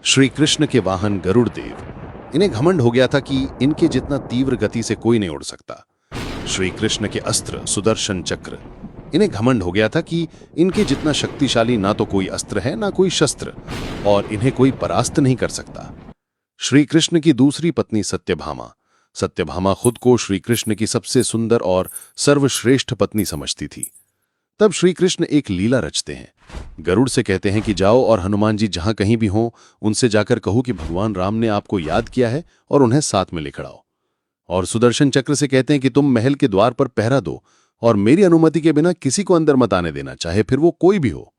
श्री कृष्ण के वाहन गरुड़ देव। इन्हें घमंड हो गया था कि इनके जितना तीव्र गति से कोई नहीं उड़ सकता। श्री कृष्ण के अस्त्र सुदर्शन चक्र। इन्हें घमंड हो गया था कि इनके जितना शक्तिशाली ना तो कोई अस्त्र है ना कोई शस्त्र, और इन्हें कोई परास्त नहीं कर सकता। श्री कृष्ण की दूसरी पत्नी सत्यभामा। सत्यभामा खुद को श्री कृष्ण की सबसे सुंदर और सर्वश्रेष्ठ पत्नी समझती थी। तब श्री कृष्ण एक लीला रचते हैं। गरुड़ से कहते हैं कि जाओ और हनुमान जी जहां कहीं भी हों उनसे जाकर कहो कि भगवान राम ने आपको याद किया है और उन्हें साथ में लेकर आओ। और सुदर्शन चक्र से कहते हैं कि तुम महल के द्वार पर पहरा दो और मेरी अनुमति के बिना किसी को अंदर मत आने देना, चाहे फिर वो कोई भी हो।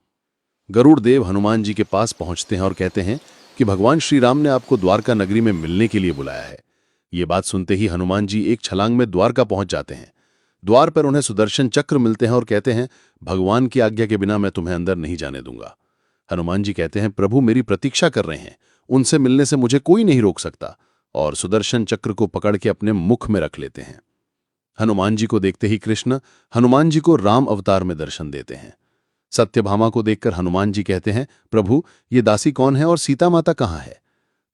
गरुड़ देव हनुमान जी के पास पहुंचते हैं और कहते हैं कि भगवान श्री राम ने आपको द्वारका नगरी में मिलने के लिए बुलाया है। ये बात सुनते ही हनुमान जी एक छलांग में द्वारका पहुंच जाते हैं। द्वार पर उन्हें सुदर्शन चक्र मिलते हैं और कहते हैं, भगवान की आज्ञा के बिना मैं तुम्हें अंदर नहीं जाने दूंगा। हनुमान जी कहते हैं, प्रभु मेरी प्रतीक्षा कर रहे हैं, उनसे मिलने से मुझे कोई नहीं रोक सकता, और सुदर्शन चक्र को पकड़ के अपने मुख में रख लेते हैं। हनुमान जी को देखते ही कृष्ण हनुमान जी को राम अवतार में दर्शन देते हैं। सत्यभामा को देखकर हनुमान जी कहते हैं, प्रभु ये दासी कौन है और सीता माता कहाँ है?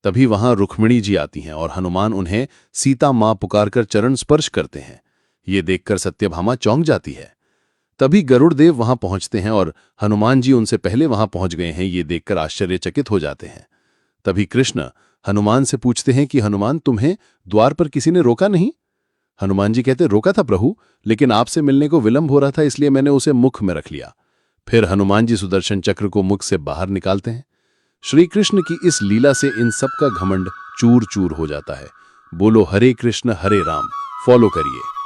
तभी वहां रुक्मिणी जी आती हैं और हनुमान उन्हें सीता मां पुकारकर चरण स्पर्श करते हैं। ये देखकर सत्यभामा चौंक जाती है। तभी गरुड़ देव वहां पहुंचते हैं और हनुमान जी उनसे पहले वहां पहुंच गए हैं, ये देखकर आश्चर्यचकित हो जाते हैं। तभी कृष्ण हनुमान से पूछते हैं कि हनुमान तुम्हें द्वार पर किसी ने रोका नहीं? हनुमान जी कहते, रोका था प्रभु, लेकिन आपसे मिलने को विलंब हो रहा था इसलिए मैंने उसे मुख में रख लिया। फिर हनुमान जी सुदर्शन चक्र को मुख से बाहर निकालते हैं। श्री कृष्ण की इस लीला से इन सब का घमंड चूर चूर हो जाता है। बोलो हरे कृष्ण हरे राम फॉलो करिए।